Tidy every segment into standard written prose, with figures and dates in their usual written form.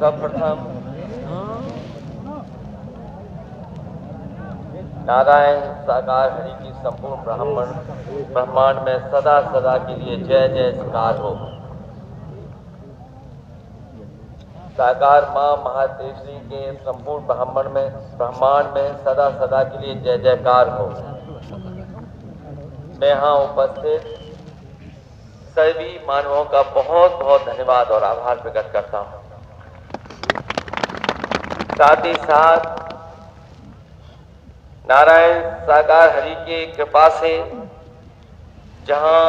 सर्वप्रथम नारायण साकार हरि की संपूर्ण ब्रह्मांड में सदा सदा के लिए जय जयकार हो। साकार मां महातेश्वरी के संपूर्ण ब्रह्मांड में सदा सदा के लिए जय जयकार हो। मैं यहाँ उपस्थित सभी मानवों का बहुत बहुत धन्यवाद और आभार प्रकट करता हूँ। साथ ही साथ नारायण साकार हरि की कृपा से जहां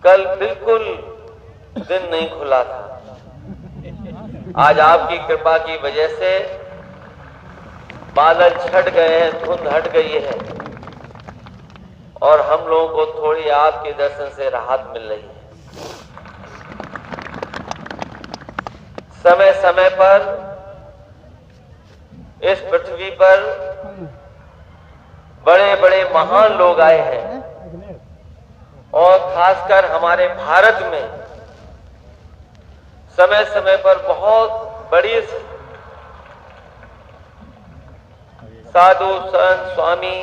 कल बिल्कुल दिन नहीं खुला था, आज आपकी कृपा की वजह से बादल छट गए हैं, धुंध हट गई है और हम लोगों को थोड़ी आपके दर्शन से राहत मिल रही है। समय समय पर इस पृथ्वी पर बड़े बड़े महान लोग आए हैं और खासकर हमारे भारत में समय समय पर बहुत बड़ी साधु संत स्वामी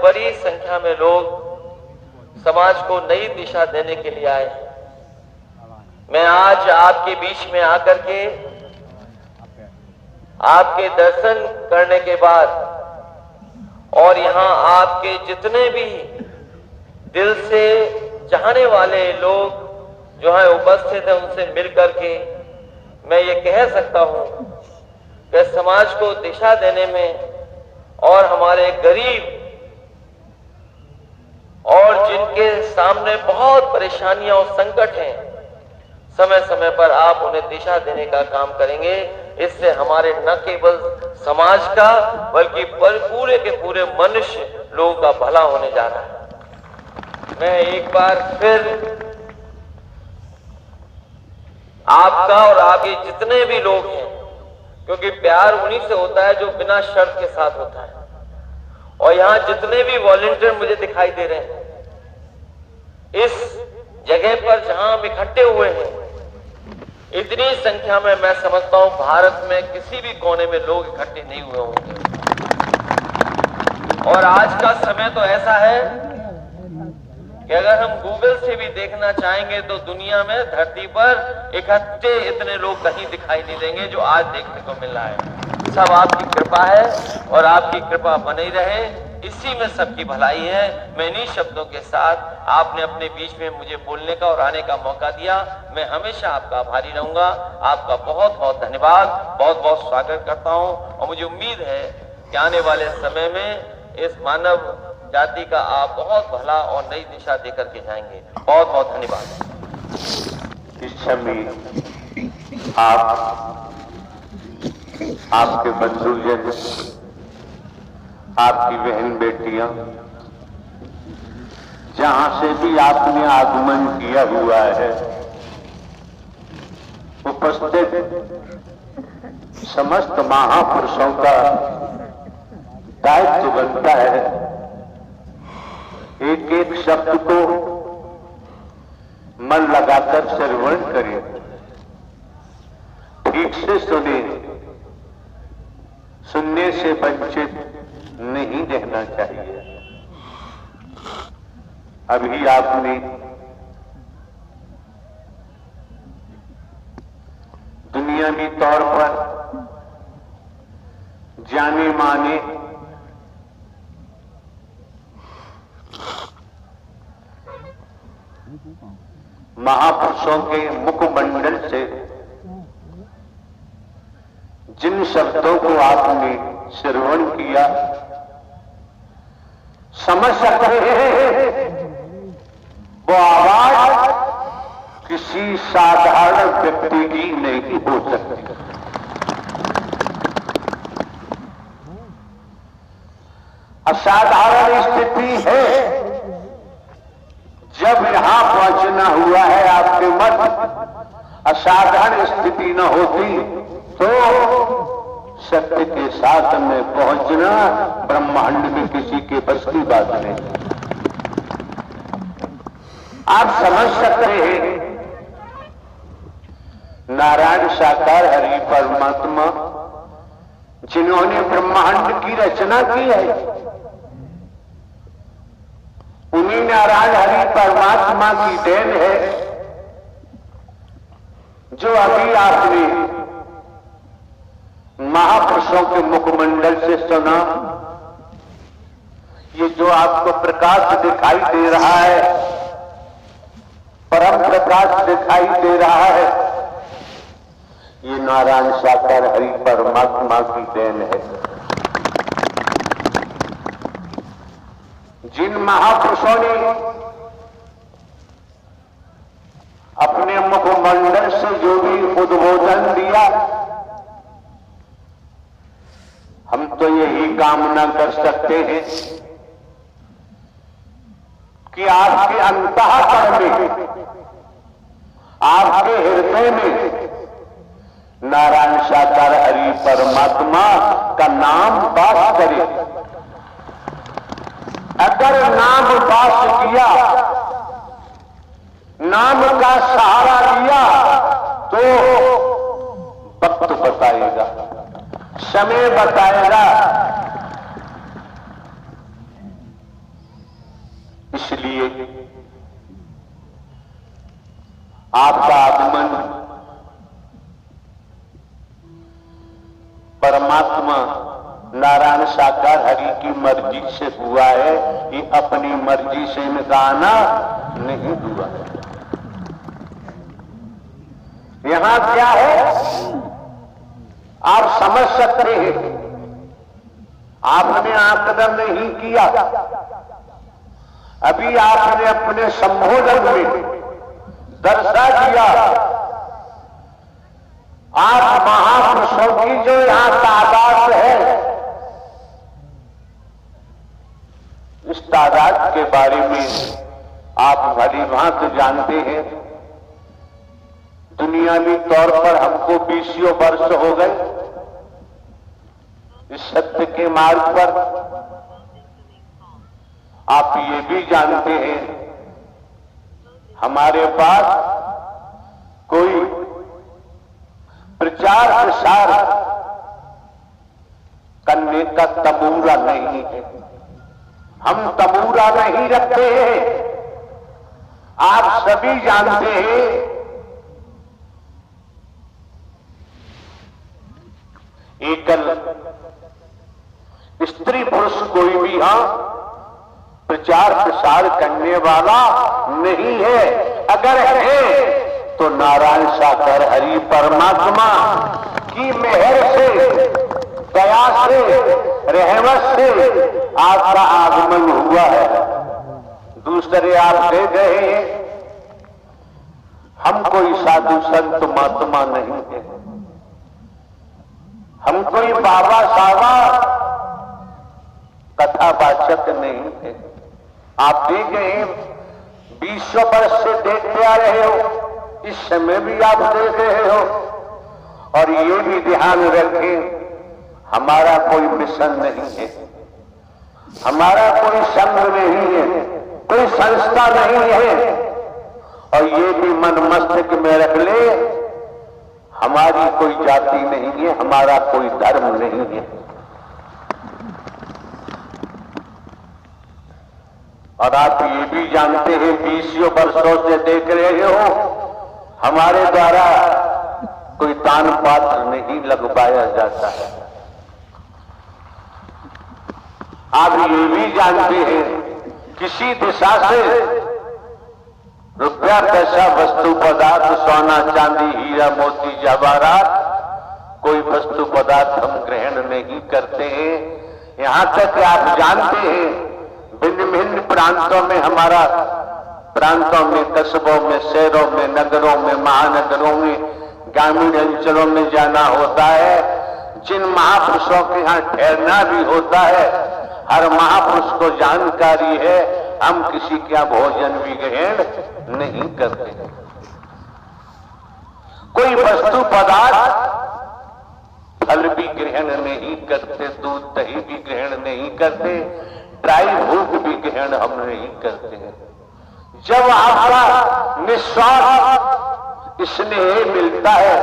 बड़ी संख्या में लोग समाज को नई दिशा देने के लिए आए हैं। मैं आज आपके बीच में आकर के आपके दर्शन करने के बाद और यहाँ आपके जितने भी दिल से चाहने वाले लोग जो है उपस्थित है, उनसे मिलकर के मैं ये कह सकता हूं कि समाज को दिशा देने में और हमारे गरीब और जिनके सामने बहुत परेशानियां और संकट हैं, समय समय पर आप उन्हें दिशा देने का काम करेंगे। इससे हमारे न केवल समाज का बल्कि पूरे के पूरे मनुष्य लोगों का भला होने जा रहा है। मैं एक बार फिर आपका और आपके जितने भी लोग हैं, क्योंकि प्यार उन्हीं से होता है जो बिना शर्त के साथ होता है, और यहां जितने भी वॉलंटियर मुझे दिखाई दे रहे हैं, इस जगह पर जहां हम इकट्ठे हुए हैं, इतनी संख्या में मैं समझता हूं भारत में किसी भी कोने में लोग इकट्ठे नहीं हुए होंगे। और आज का समय तो ऐसा है कि अगर हम गूगल से भी देखना चाहेंगे तो दुनिया में धरती पर इकट्ठे इतने लोग कहीं दिखाई नहीं देंगे जो आज देखने को मिल रहा है। सब आपकी कृपा है और आपकी कृपा बनी रहे, इसी में सबकी भलाई है। मैं इन्हीं शब्दों के साथ आपने अपने बीच में मुझे बोलने का और आने का मौका दिया, मैं हमेशा आपका आभारी रहूंगा। आपका बहुत बहुत धन्यवाद, बहुत बहुत स्वागत करता हूं और मुझे उम्मीद है कि आने वाले समय में इस मानव जाति का आप बहुत भला और नई दिशा देकर के जाएंगे। बहुत बहुत धन्यवाद। इस समय आपके बंधुजन, आपकी बहन बेटियां, जहां से भी आपने आगमन किया हुआ है, उपस्थित समस्त महापुरुषों का दायित्व बनता है एक एक शब्द को मन लगाकर श्रवण करें, ठीक से सुने, सुनने से वंचित नहीं रहना चाहिए। अभी आपने दुनियावी तौर पर जाने माने महापुरुषों के मुखमंडल से जिन शब्दों को आपने श्रवण किया, समझ सकते हैं वो आवाज किसी साधारण व्यक्ति की नहीं हो सकती। असाधारण स्थिति है जब यहां पहुंचना हुआ है आपके मत। असाधारण स्थिति न होती तो सत्य के साथ में पहुंचना ब्रह्मांड में किसी के बस की बात नहीं। आप समझ सकते हैं नारायण साकार हरि परमात्मा जिन्होंने ब्रह्मांड की रचना की है, उन्हीं नारायण हरि परमात्मा की देन है जो अभी आपने महापुरुषों के मुखमंडल से सुना। ये जो आपको प्रकाश दिखाई दे रहा है, परम प्रकाश दिखाई दे रहा है, ये नारायण साकार हरि परमात्मा की देन है। जिन महापुरुषों ने अपने मुखमंडल से जो भी उद्बोधन दिया, हम तो यही कामना कर सकते हैं कि आपके अंतःकरण में, आपके हृदय में नारायण साकार हरि परमात्मा का नाम वास करे। अगर नाम वास किया, नाम का सहारा लिया, तो वक्त बताएगा, समय बताएगा। इसलिए आपका आगमन परमात्मा नारायण साकार हरि की मर्जी से हुआ है, ये अपनी मर्जी से इनका आना नहीं हुआ। यहां क्या है आप समझ सकते हैं। आपने आकलन नहीं किया, अभी आपने अपने संबोधन में दर्शा किया। आप महापुरुषों की जो यहां तादाद है, इस तादाद के बारे में आप भली भांति जानते हैं। दुनियावी तौर पर हमको 20 वर्ष हो गए इस सत्य के मार्ग पर। आप ये भी जानते हैं हमारे पास कोई प्रचार प्रसार करने का तबूरा नहीं है। हम तबूरा नहीं रखते हैं। आप सभी जानते हैं एकल स्त्री पुरुष कोई भी यहां प्रचार प्रसार करने वाला नहीं है। अगर है तो नारायण साकार हरि परमात्मा की मेहर से, दया से, रहमत से आपका आगमन हुआ है। दूसरे आप दे गए, हम कोई साधु संत महात्मा नहीं है, हम कोई बाबा सावा कथावाचक नहीं है। आप देख गए 20 वर्ष से देखते आ रहे हो, इस समय भी आप देख रहे हो। और ये भी ध्यान रखें हमारा कोई मिशन नहीं है, हमारा कोई संघ नहीं है, कोई संस्था नहीं है। और ये भी मन मस्तिष्क में रख ले, हमारी कोई जाति नहीं है, हमारा कोई धर्म नहीं है। और आप ये भी जानते हैं 20 वर्षों से देख रहे हो हमारे द्वारा कोई दान पात्र नहीं लगवाया जाता है। आप ये भी जानते हैं किसी दिशा से रुपया पैसा वस्तु पदार्थ सोना चांदी हीरा मोती जवाहरात कोई वस्तु पदार्थ हम ग्रहण नहीं करते हैं। यहां तक आप जानते हैं भिन्न भिन्न प्रांतों में, हमारा प्रांतों में, कस्बों में, शहरों में, नगरों में, महानगरों में, ग्रामीण अंचलों में जाना होता है। जिन महापुरुषों के यहाँ ठहरना भी होता है, हर महापुरुष को जानकारी है हम किसी का भोजन भी ग्रहण नहीं करते। कोई वस्तु पदार्थ फल भी ग्रहण नहीं करते, दूध दही भी ग्रहण नहीं करते, ड्राई फ्रूट भी ग्रहण हम नहीं करते हैं। जब आपका निस्वार्थ स्नेह मिलता है,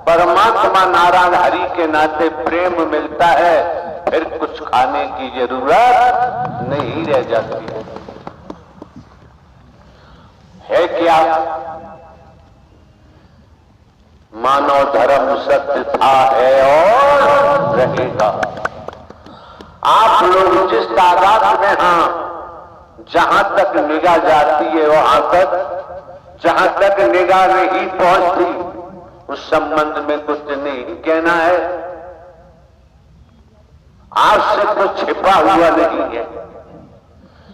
परमात्मा नारायण हरि के नाते प्रेम मिलता है, फिर कुछ खाने की जरूरत नहीं रह जाती है क्या? मानव धर्म सत्य था, है और रहेगा। आप लोग जिस तादाद में हाँ, जहां तक निगाह जाती है वहां तक, जहां तक निगाह नहीं पहुंचती उस संबंध में कुछ नहीं कहना है। आपसे कुछ छिपा हुआ नहीं है,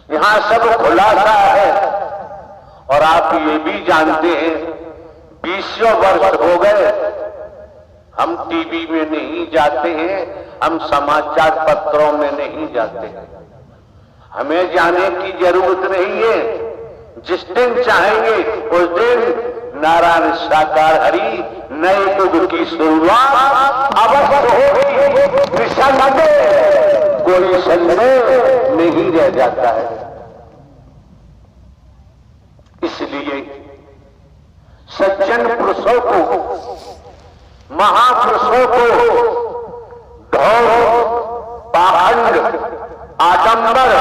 यहां सब खुलासा है। और आप ये भी जानते हैं 20 वर्ष हो गए हम टीवी में नहीं जाते हैं, हम समाचार पत्रों में नहीं जाते हैं। हमें जाने की जरूरत नहीं है। जिस दिन चाहेंगे उस दिन नारायण साकार हरि नए युग की शुरुआत अवश्य होगी। निसंदेह कोई संदेह नहीं रह जाता है। इसलिए सज्जन पुरुषों को, महापुरुषों को ढोंग, पाखंड, आडंबर,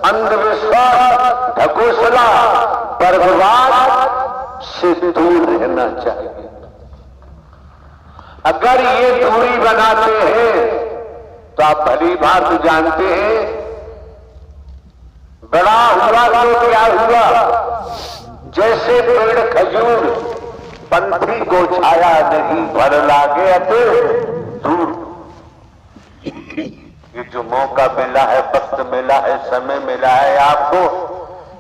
अंधविश्वास, ढकोसला, बर्बाद से दूर रहना चाहिए। अगर ये दूरी बनाते हैं तो आप भली बात जानते हैं बड़ा हुआ तो क्या हुआ। जैसे पेड़ खजूर पंथी को छाया नहीं भर लागे अते दूर। ये जो मौका मिला है, वक्त मिला है, समय मिला है आपको,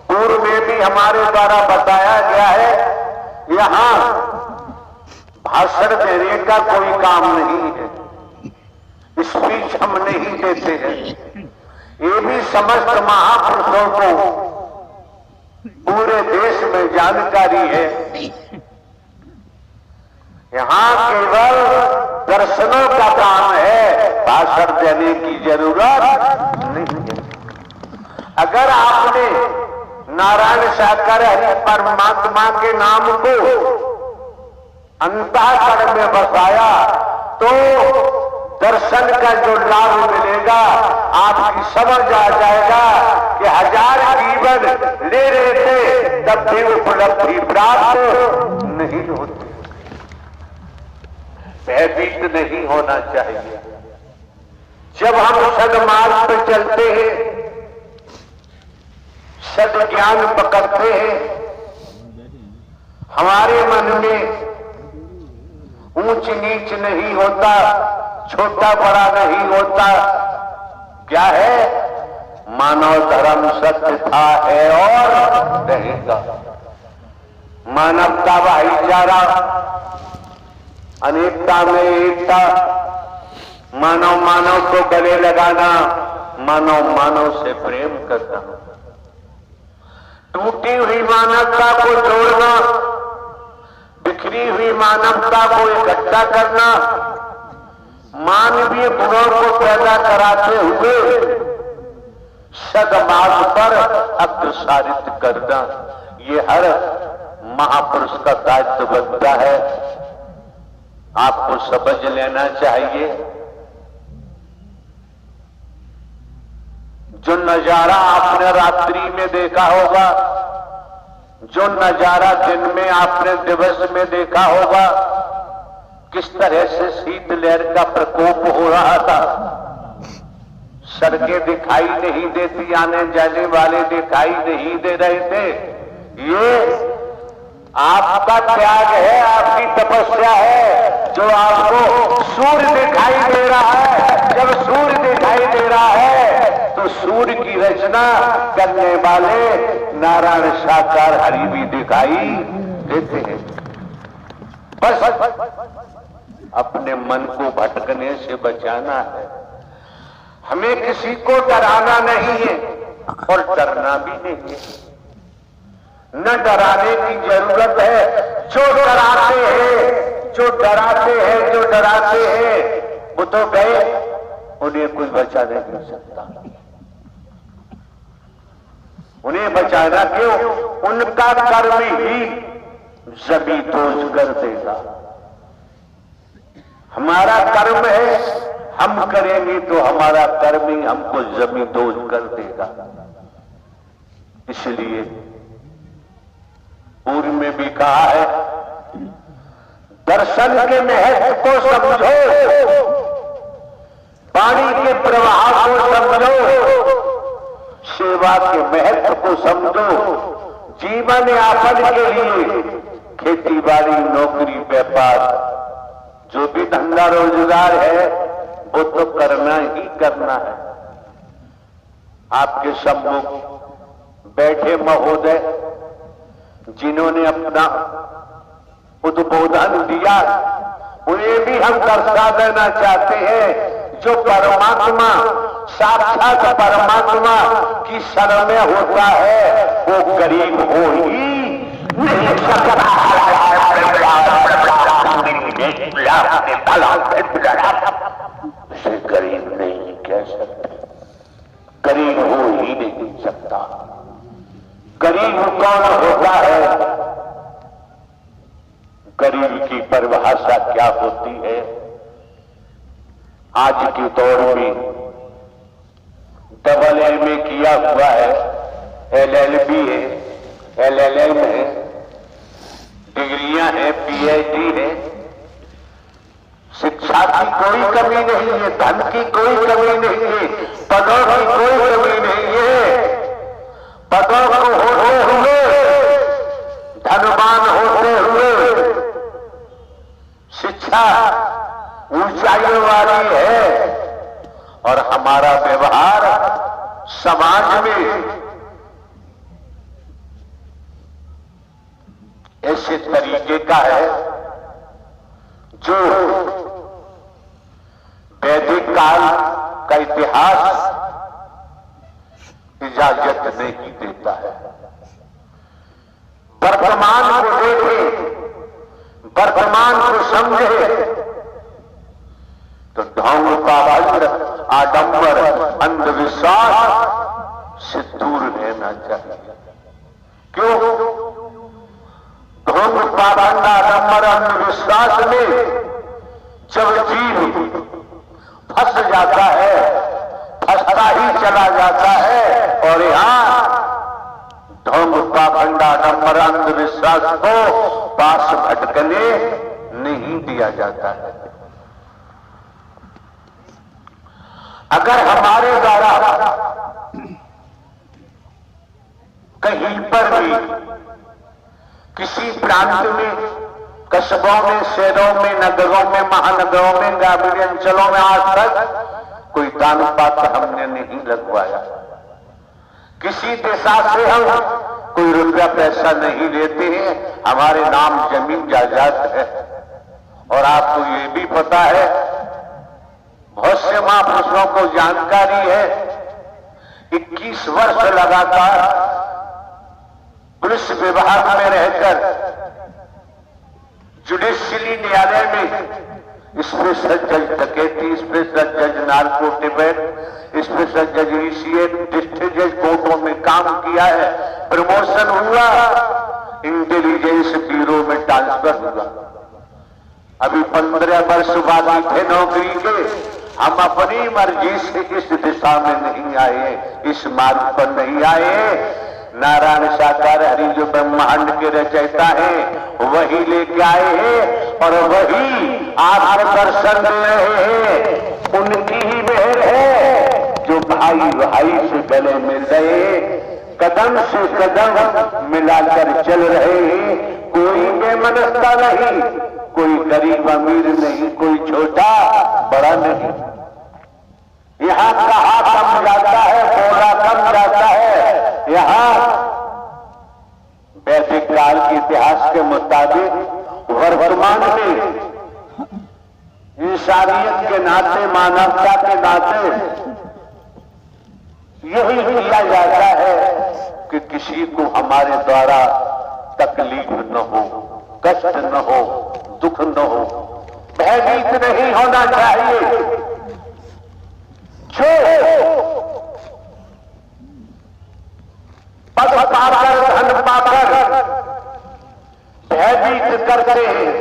पूर्व में भी हमारे द्वारा बताया गया है, यहां भाषण देने का कोई काम नहीं है, स्पीच हम नहीं देते हैं। ये भी समस्त महापुरुषों को पूरे देश में जानकारी है। यहां केवल दर्शनों का काम है, भाषण देने की जरूरत नहीं है। अगर आपने नारायण साकार हरि परमात्मा के नाम को अंतःकरण में बसाया तो दर्शन का जो लाभ मिलेगा आपकी समझ आ जाएगा कि 1000 जीवन ले रहे थे तब भी उपलब्धि प्राप्त नहीं होती। भयभीत नहीं होना चाहिए। जब हम सदमार्ग पर चलते हैं, सद्ज्ञान पकड़ते हैं, हमारे मन में ऊंच नीच नहीं होता, छोटा बड़ा नहीं होता। क्या है? मानव धर्म सत्य था, है और रहेगा। मानवता भाईचारा, अनेकता में एकता, मानव मानव को गले लगाना, मानव मानव से प्रेम करना, टूटी हुई मानवता को जोड़ना, बिखरी हुई मानवता को इकट्ठा करना, मानवीय गुणों को पैदा कराते हुए सदमार्ग पर अग्रसारित करना, ये हर महापुरुष का दायित्व बनता है। आपको समझ लेना चाहिए। जो नजारा आपने रात्रि में देखा होगा, जो नजारा दिन में आपने दिवस में देखा होगा, किस तरह से शीतलहर का प्रकोप हो रहा था। सड़कें दिखाई नहीं देती, आने जाने वाले दिखाई नहीं दे रहे थे। ये आपका त्याग है, आपकी तपस्या है, जो आपको सूर्य दिखाई दे रहा है। जब सूर्य दिखाई दे रहा है तो सूर्य की रचना करने वाले नारायण साकार हरि भी दिखाई देते हैं। बस अपने मन को भटकने से बचाना है। हमें किसी को डराना नहीं है और डरना भी नहीं है। न डराने की जरूरत है। जो डराते हैं, जो डराते हैं, जो डराते हैं वो तो गए, उन्हें कोई बचा नहीं सकता। उन्हें बचाना क्यों? उनका कर्म ही जमी दोज कर देगा। हमारा कर्म है, हम करेंगे तो हमारा कर्म ही हमको जमी दोज कर देगा। इसलिए पूर्व में भी कहा है, दर्शन के महत्व को समझो, पानी के प्रवाह को समझो, सेवा के महत्व को समझो। जीवन यापन के लिए खेती बाड़ी, नौकरी, व्यापार, जो भी धंधा रोजगार है वो तो करना ही करना है। आपके सम्मुख बैठे महोदय जिन्होंने अपना उद्बोधन दिया, उन्हें भी हम दर्शा देना चाहते हैं, जो परमात्मा, साक्षात परमात्मा की शरण में होता है वो गरीब हो ही नहीं सकता। उसे गरीब नहीं कह सकते, गरीब हो ही नहीं सकता। गरीब कौन होता है? गरीब की परिभाषा क्या होती है? आज के दौर में डबल एमए किया हुआ है, एलएलबी है, एलएलएम है, डिग्रियां हैं, पीएचडी है, शिक्षा की कोई कमी नहीं है, धन की कोई कमी नहीं है, पदों की कोई कमी नहीं है। पदों को होते हुए, धनवान होते हुए शिक्षा ऊंचाइयों वाली है, और हमारा व्यवहार समाज में ऐसे तरीके का है जो वैदिक काल का इतिहास इजाजत नहीं देता है। वर्तमान को देखे, वर्तमान को समझे तो ढोंग, पावंड, आडंबर, अंधविश्वास से दूर रहना चाहिए। क्यों? ढोंग, पावंड, आडंबर, अंधविश्वास में जब जीव फंस जाता है, फंसता ही चला जाता है, और यहां ढोंग, पावंड, आडंबर, अंधविश्वास को पास भटकने नहीं दिया जाता है। अगर हमारे द्वारा कहीं पर भी किसी प्रांत में, कस्बों में, शहरों में, नगरों में, महानगरों में, ग्रामीण अंचलों में आज तक कोई दान पात्र हमने नहीं लगवाया, किसी दिशा से हम कोई रुपया पैसा नहीं लेते हैं, हमारे नाम जमीन जायदाद है। और आपको ये भी पता है, बहुत से महापुरुषों को जानकारी है, 21 वर्ष लगातार पुलिस विभाग में रहकर जुडिशियली न्यायालय में स्पेशल जज डकैती, स्पेशल जज नार्को टिबेट, स्पेशल जज ईसीएट, डिस्ट्रिक्ट जज कोर्टों में काम किया है। प्रमोशन हुआ, इंटेलिजेंस ब्यूरो में ट्रांसफर हुआ। अभी 15 वर्ष बाकी थे नौकरी के, हम अपनी मर्जी से इस दिशा में नहीं आए, इस मार्ग पर नहीं आए। नारायण साकार हरि जो ब्रह्मांड के रचयिता है वही लेके आए हैं, और वही आप दर्शन दे रहे हैं। उनकी ही मेहर है जो भाई भाई से गले मिल रहे, कदम से कदम मिलाकर चल रहे हैं। कोई बेमनस्ता नहीं, कोई गरीब अमीर नहीं, कोई छोटा बड़ा नहीं। यहाँ कहा कम जाता है, बोला कम जाता है। यहाँ वैदिक काल के इतिहास के मुताबिक वर्तमान में इंसानियत के नाते, मानवता के नाते यही किया जाता है कि किसी को हमारे द्वारा तकलीफ न हो, कष्ट न हो, दुख न हो, भयभीत नहीं होना चाहिए। जो पद पाकर, धन पाकर भयभीत करते हैं,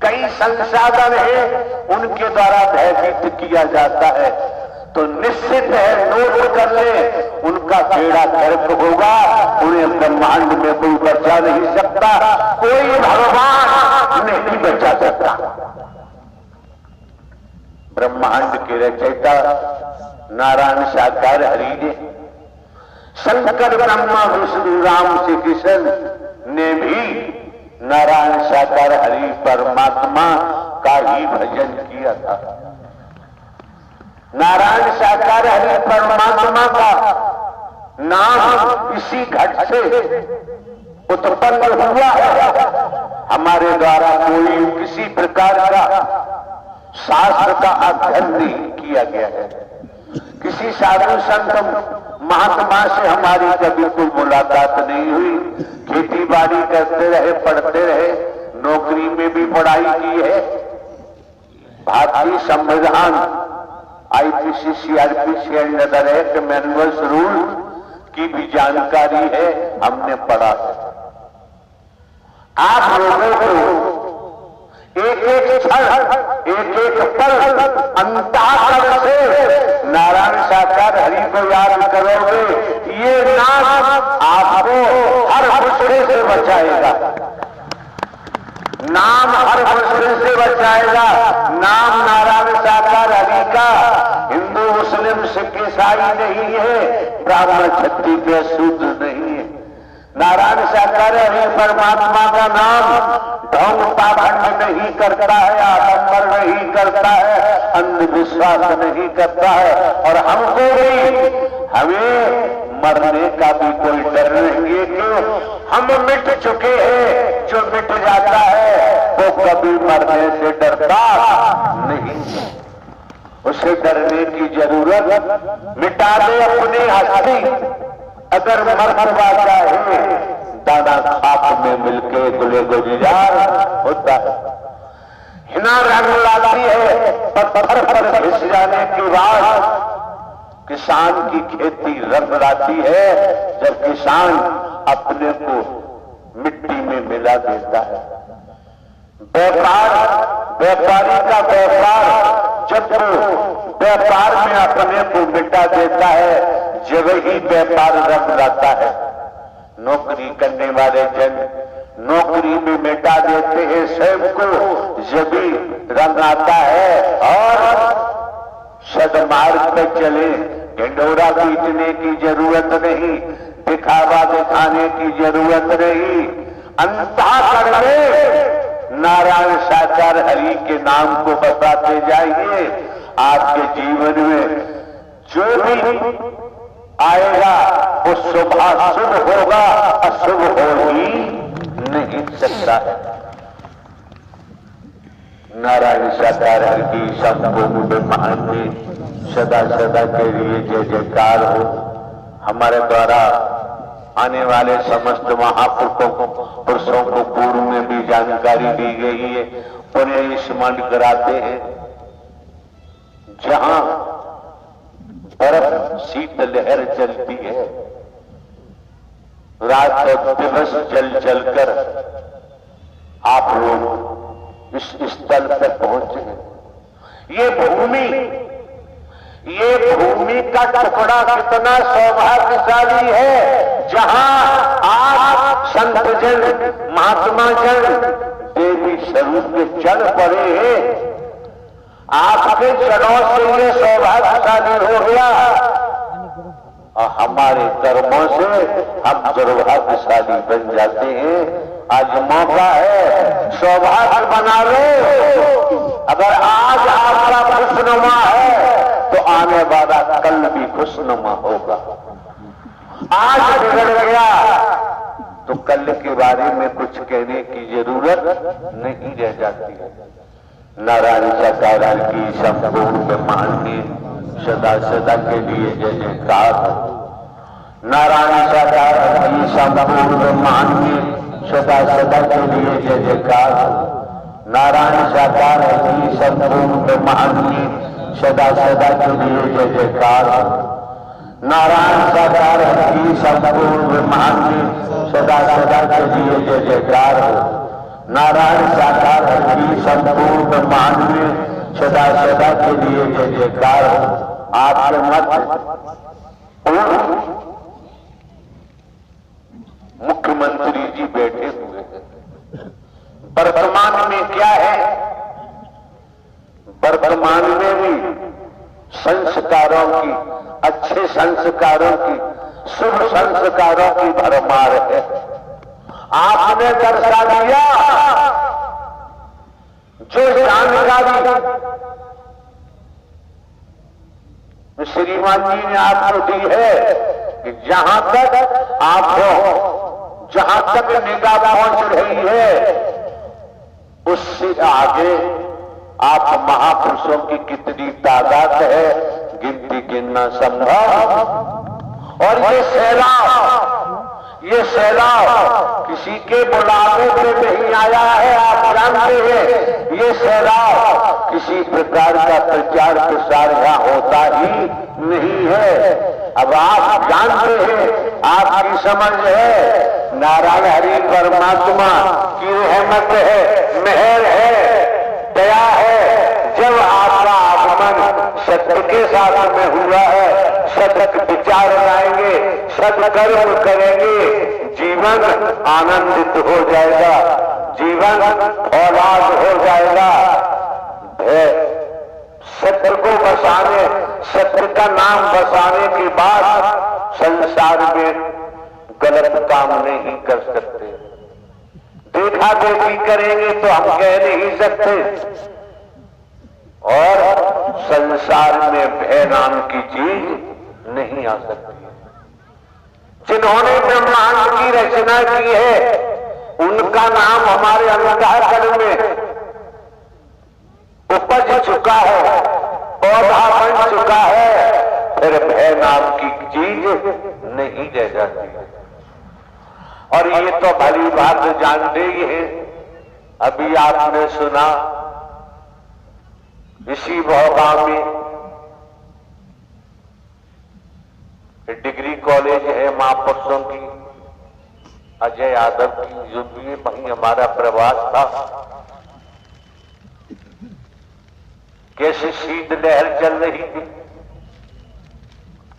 कई संसाधन है, उनके द्वारा भयभीत किया जाता है, तो निश्चित है नोट कर ले, उनका बेड़ा गर्क होगा, उन्हें ब्रह्मांड में कोई बचा नहीं सकता, कोई भगवान नहीं बचा सकता। ब्रह्मांड के रचयिता नारायण साकार हरि ने, शंकर ब्रह्मा विष्णु राम श्री कृष्ण ने भी नारायण साकार हरि परमात्मा का ही भजन किया था। नारायण साकार हरि परमात्मा का नाम इसी घट से उत्पन्न हुआ है। हमारे द्वारा कोई किसी प्रकार का शास्त्र का अध्ययन नहीं किया गया है, किसी साधु संत महात्मा से हमारी कभी कोई मुलाकात नहीं हुई, खेती बाड़ी करते रहे, पढ़ते रहे, नौकरी में भी पढ़ाई की है, भारतीय संविधान IPC CrPC and other act manuals rule की भी जानकारी है, हमने पढ़ा है। आप लोगों को एक एक क्षण, एक एक पल अंतःकरण से नारायण साकार हरि को याद करोगे, ये नाम आपको हर मुश्किल से बचाएगा, नाम हर मुश्किल से बचाएगा। नाम नारायण साकार हरि का हिंदू मुस्लिम सिख ईसाई नहीं है, ब्राह्मण क्षत्रिय शूद्र नहीं है। नारायण साकार हरि परमात्मा का नाम ढोंग पाखंड नहीं करता है, आडंबर नहीं करता है, अंधविश्वास नहीं करता है, और हमको भी, हमें मरने का भी कोई डर नहीं है। क्यों? हम मिट चुके हैं, जो मिट जाता है वो कभी मरने से डरता नहीं, उसे डरने की जरूरत, मिटा दे अपनी हस्ती, अगर मरवा है दाना खाक में मिलके गुले गुजार होता है। हिना रंग लाती है, पत्थर पर घिस जाने के बाद किसान की खेती रंग लाती है, जब किसान अपने को मिट्टी में मिला देता है। व्यापारी का व्यापार जब वो व्यापार में अपने को मिटा देता है, जब ही व्यापार रंग लाता है। नौकरी करने वाले जन नौकरी में मिटा देते हैं स्वयं को, जब ही रंग आता है, और सदमार्ग पे चले, ढिंडोरा पीटने की जरूरत नहीं, दिखावा दिखाने की जरूरत नहीं। अंतःकरण में नारायण साकार हरि के नाम को बताते जाइए, आपके जीवन में जो भी आएगा वो शुभ होगा, अशुभ हो ही नहीं सकता है। नारायण साकार हरि की संपूर्ण ब्रह्मांड में सदा सदा के लिए जय जयकार हो। हमारे द्वारा आने वाले समस्त महापुरुषों को पूर्व में भी जानकारी दी गई है, उन्हें स्मरण कराते हैं। जहां बर्फ शीत लहर चलती है, रात और दिवस चल चलकर आप लोग इस स्थल पर पहुंचे हैं। ये भूमि का टुकड़ा कितना सौभाग्यशाली है, जहां आप संत जन, महात्मा जन, देवी स्वरूप के चढ़ पड़े हैं। आपके चरणों से ये सौभाग्यशाली हो गया, और हमारे कर्मों से हम दुर्भाग्यशाली बन जाते हैं। आज मौका है, सौभाग्य बना लो। अगर आज आपका खुशनुमा है तो आने वाला कल भी खुशनुमा होगा। आज बिगड़ गया तो कल के बारे में कुछ कहने की जरूरत नहीं रह जाती है। नारायण साकार की संपूर्ण ब्रह्मांड में सदा सदा के लिए जय जयकार। नारायण साकार की संपूर्ण ब्रह्मांड में सदा सदा के लिए जय जयकार। नारायण साकार की संपूर्ण ब्रह्मांड में सदा सदा के लिए जय जयकार। नारायण साकार की संपूर्ण ब्रह्मांड में सदा सदा के लिए जय जयकार। नारायण साकार की संपूर्ण ब्रह्मांड में सदा सदा के लिए जय जयकार। आपके मत मुख्यमंत्री जी बैठे हुए हैं। वर्तमान में क्या है? वर्तमान में भी संस्कारों की, अच्छे संस्कारों की, शुभ संस्कारों की भरमार है। आपने दर्शा दिया जो जानकारी श्रीमान जी ने आपको दी है कि जहां तक आपको, जहां तक निगाह पहुंच रही है उससे आगे आप महापुरुषों की कितनी तादाद है गिनती गिनना संभव। और ये सैलाब किसी के बुलावे पे नहीं आया है। आप जानते हैं ये सैलाब किसी प्रकार का प्रचार प्रसार यहाँ होता ही नहीं है। अब आप जानते हैं, आपकी समझ है, नारायण हरि परमात्मा की रहमत है, मेहर है, दया है। जब आपका आगमन सत्य के साथ में हुआ है, सतत विचार लाएंगे, सत्कर्म करेंगे, जीवन आनंदित हो जाएगा, जीवन औलाद हो जाएगा। सत्य को बसाने, सत्य का नाम बसाने के बाद संसार में गलत काम नहीं कर सकते। देखा देखी करेंगे तो हम कह नहीं सकते। और संसार में भय नाम की चीज नहीं आ सकती। जिन्होंने ब्रह्मांड की रचना की है उनका नाम हमारे अंतःकरण में उपज चुका है, पौधा बन चुका है, फिर भय नाम की चीज नहीं रह जाती। और ये तो भली बात जानते ही हैं। अभी आपने सुना इसी भोपाल में डिग्री कॉलेज है महापुरुषों की, अजय यादव की, जो भी वहीं हमारा प्रवास था। कैसे शीत लहर चल रही थी।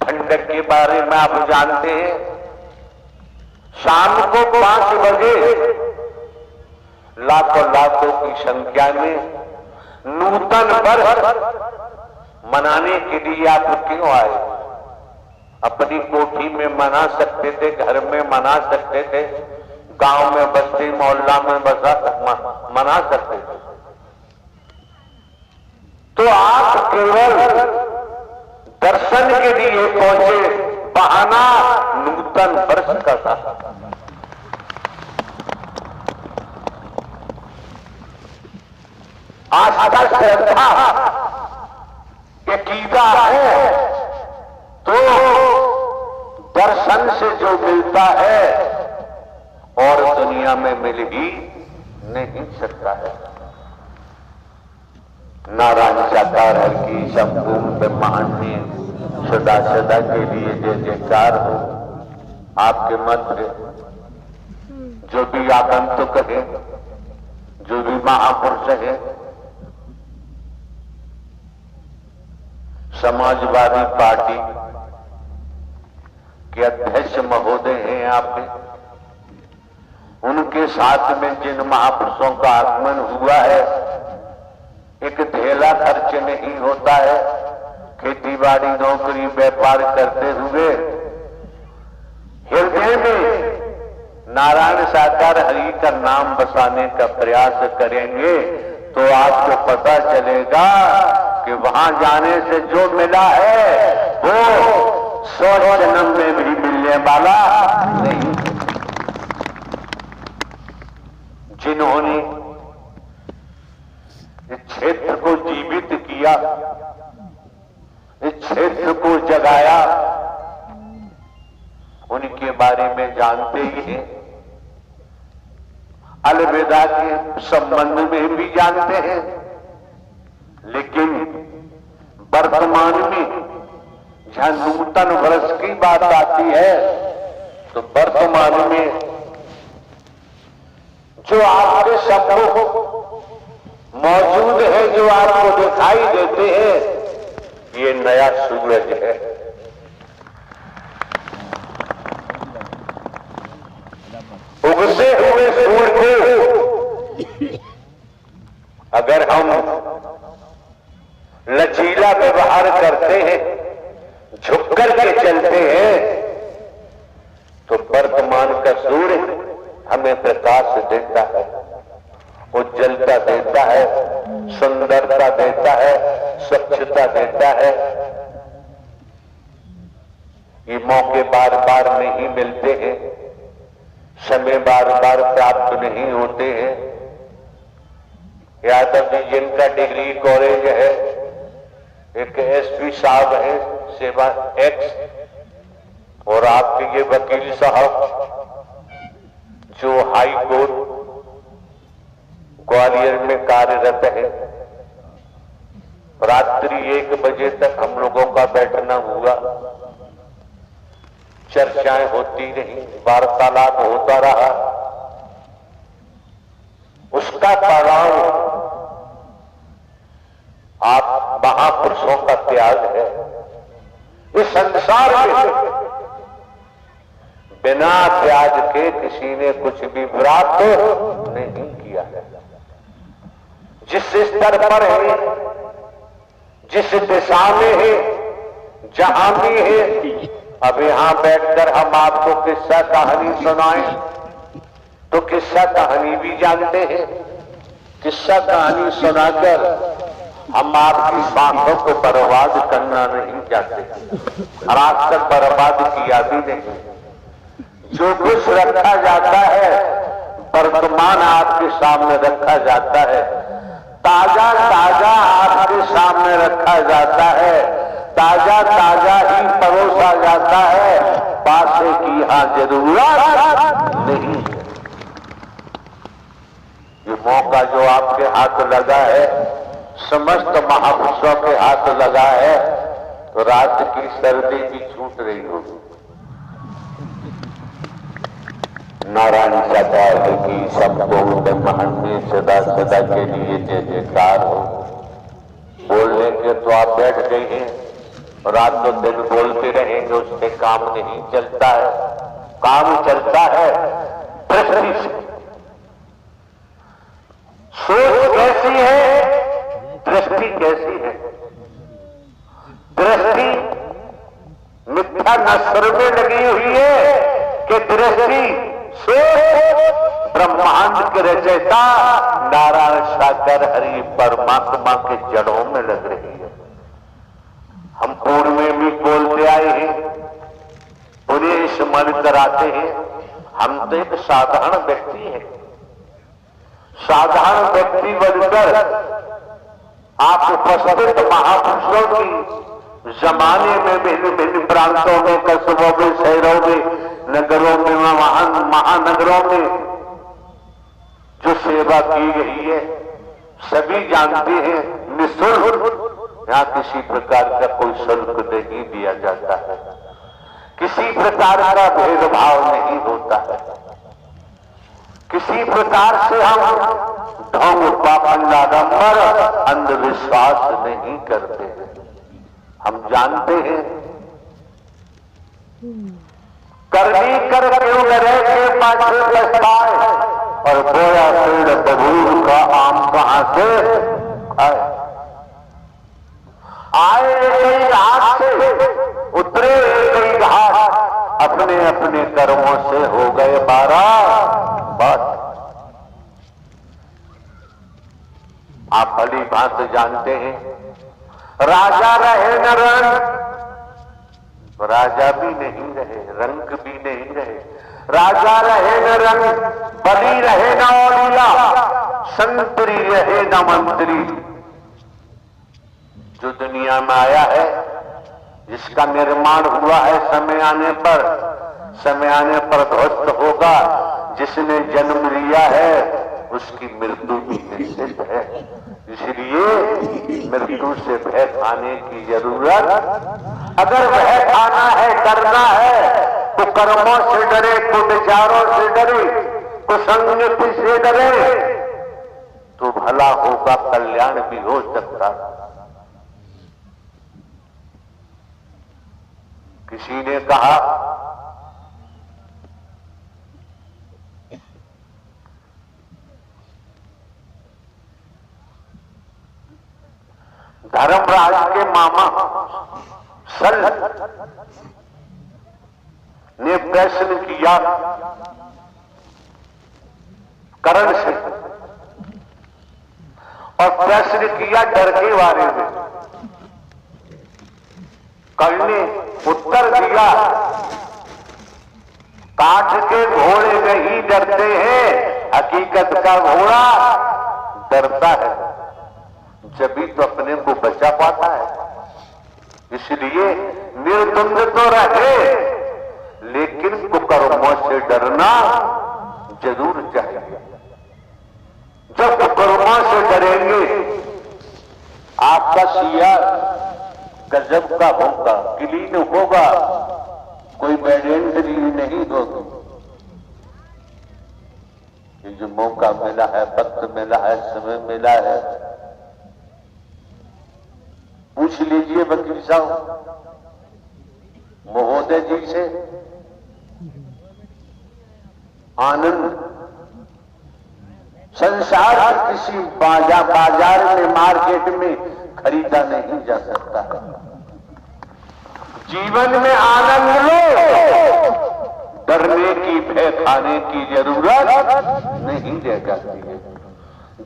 ठंडक के बारे में आप जानते हैं, शाम को 5 बजे लाखों की संख्या में नूतन वर्ष मनाने के लिए आप क्यों आए? अपनी कोठी में मना सकते थे, घर में मना सकते थे, गांव में, बस्ती मोहल्ला में मना सकते थे। तो आप केवल दर्शन के लिए पहुंचे, बहाना नूतन वर्ष का था। आस्था श्रद्धा अकीदा है तो दर्शन से जो मिलता है और दुनिया में मिल ही नहीं सकता है। नारायण साकार की संपूर्ण ब्रह्मांड में सदा सदा के लिए जय जयकार हो। आपके मध्य जो भी आगंतुक है, जो भी महापुरुष है, समाजवादी पार्टी के अध्यक्ष महोदय हैं आपके, उनके साथ में जिन महापुरुषों का आगमन हुआ है, एक ढेला खर्च नहीं होता है। खेतीबाड़ी, नौकरी, व्यापार करते हुए हृदय में नारायण साकार हरि का नाम बसाने का प्रयास करेंगे तो आपको पता चलेगा कि वहां जाने से जो मिला है वो 100 जन्म में भी मिलने वाला नहीं। जिन्होंने इस क्षेत्र को जीवित किया, इस क्षेत्र को जगाया, उनके बारे में जानते ही हैं। अलविदा के संबंध में भी जानते हैं। लेकिन वर्तमान में जहां नूतन वर्ष की बात आती है तो वर्तमान में जो आपके सम्मुख मौजूद है, जो आपको दिखाई देते हैं, ये नया सूरज है। उगते हुए सूर्य को अगर हम लचीला व्यवहार करते हैं, झुक करके चलते हैं, तो वर्तमान का सूर्य हमें प्रकाश देता है, उज्जवलता देता है, सुंदरता देता है, स्वच्छता देता है। ये मौके बार बार नहीं मिलते हैं, समय बार बार प्राप्त नहीं होते हैं। यादव जी जिनका डिग्री कॉलेज है, एक एसपी साहब है सेवा एक्स, और आपके ये वकील साहब जो हाई कोर्ट ग्वालियर में कार्यरत है, रात्रि 1 बजे तक हम लोगों का बैठना हुआ, चर्चाएं होती रही, वार्तालाप होता रहा। उसका परिणाम आप महापुरुषों का त्याग है। इस संसार में बिना त्याग के किसी ने कुछ भी प्राप्त नहीं किया है। जिस स्तर पर है, जिस दिशा में है, जहां भी है, अब यहां बैठकर हम आपको किस्सा कहानी सुनाएं तो किस्सा कहानी भी जानते हैं। किस्सा कहानी सुनाकर हम आपकी सांसों को बर्बाद करना नहीं चाहते, और आज तक बर्बाद किया भी नहीं। जो कुछ रखा जाता है वर्तमान आपके सामने रखा जाता है, ताजा ताजा आपके सामने रखा जाता है, ताजा ताजा ही परोसा जाता है, पासे की यहां जरूरत नहीं। ये मौका जो आपके हाथ लगा है, समस्त महापुरुषों के हाथ लगा है, तो रात की सर्दी भी छूट रही होगी। नारायण सरकार की सबको महान में सदा सदा के लिए जय जयकार हो। बोलने के तो आप बैठ गए हैं, रात तो दिन बोलते रहेंगे, उससे काम नहीं चलता है। काम चलता है दृष्टि से। सोच कैसी है, दृष्टि कैसी है। दृष्टि मिथ्या नस्र में लगी हुई है कि दृष्टि ब्रह्मांड के रचयिता नारायण सागर हरि परमात्मा के जड़ों में लग रही है। हम पूर्व में भी बोलते आए हैं, उन्हें स्मरण कराते हैं। हम तो एक साधारण व्यक्ति हैं, साधारण व्यक्ति बनकर आप उपस्थित महापुरुषों की जमाने में भिन्न भिन्न प्रांतों में, कस्बों में, शहरों में, नगरों में, महानगरों में जो सेवा की गई है, सभी जानते हैं। निःशुल्क, यहां किसी प्रकार का कोई शुल्क नहीं दिया जाता है, किसी प्रकार का भेदभाव नहीं होता है, किसी प्रकार से हम ढोंग पाखंड आडंबर अंधविश्वास नहीं करते हैं। हम जानते हैं करनी कर क्यों डरे के पाछे पछताए, और बोया पेड़ बबूल का आम कहां से आए कई घाट से, उतरे कई घाट, अपने अपने कर्मों से हो गए 12 बात। आप भली भांति जानते हैं, राजा रहे न रंग, राजा भी नहीं रहे, रंग भी नहीं रहे। राजा रहे न रंग, बली रहे न औलिया, संतरी रहे न मंत्री। जो दुनिया में आया है, जिसका निर्माण हुआ है, समय आने पर ध्वस्त होगा। जिसने जन्म लिया है उसकी मृत्यु भी निश्चित है। इसलिए मृत्यु से भय खाने की जरूरत, अगर भय खाना है, डरना है, तो कर्मों से डरे, कुविचारों से डरे, कुसंगति से डरे तो भला होगा, कल्याण भी हो सकता। किसी ने कहा धर्मराज के मामा सल ने प्रश्न किया कर्ण से, और प्रश्न किया डर के बारे में। कर्ण ने उत्तर दिया, काठ के घोड़े नहीं डरते हैं, हकीकत का घोड़ा डरता है, जभी तो अपने को बचा पाता है। इसलिए निर्द्वंद तो रहे, लेकिन कुकर्मों से डरना जरूर चाहिए। जब कुकर्मों से डरेंगे, आपका सियार गजब का होगा, क्लीन होगा, कोई बैडेंट्री नहीं होगी। ये जो मौका मिला है, वक्त मिला है, समय मिला है, पूछ लीजिए वकील साहब महोदय जी से। आनंद संसार के किसी बाजार में, मार्केट में खरीदा नहीं जा सकता है। जीवन में आनंद लो, डरने की, भय खाने की जरूरत नहीं रह जाती है।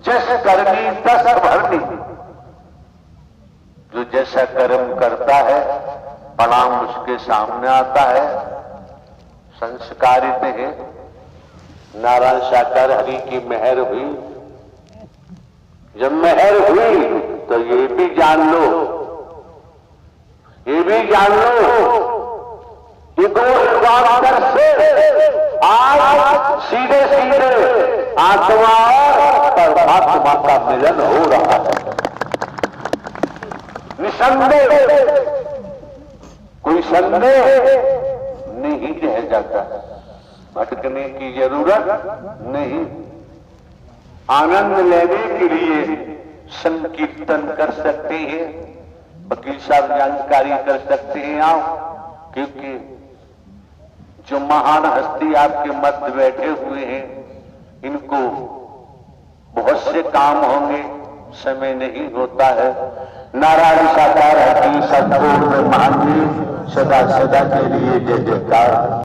जस करनी तस भरनी, जो जैसा कर्म करता है परिणाम उसके सामने आता है। संस्कारित है। नारायण साकार हरि की मेहर हुई। जब मेहर हुई तो ये भी जान लो, ये भी जान लो कि दो स्वास्थ्य से आज सीधे सीधे आत्मा और परमात्मा का मिलन हो रहा है। निसंदेह, कोई संदेह नहीं रह जाता, भटकने की जरूरत नहीं। आनंद लेने के लिए संकीर्तन कर सकते हैं, वकील साहब जानकारी कर सकते हैं आप, क्योंकि जो महान हस्ती आपके मध्य बैठे हुए हैं, इनको बहुत से काम होंगे, समय नहीं होता है। नारायण साकार हरि सद्गुरु महान सदा सदा के लिए जय जयकार।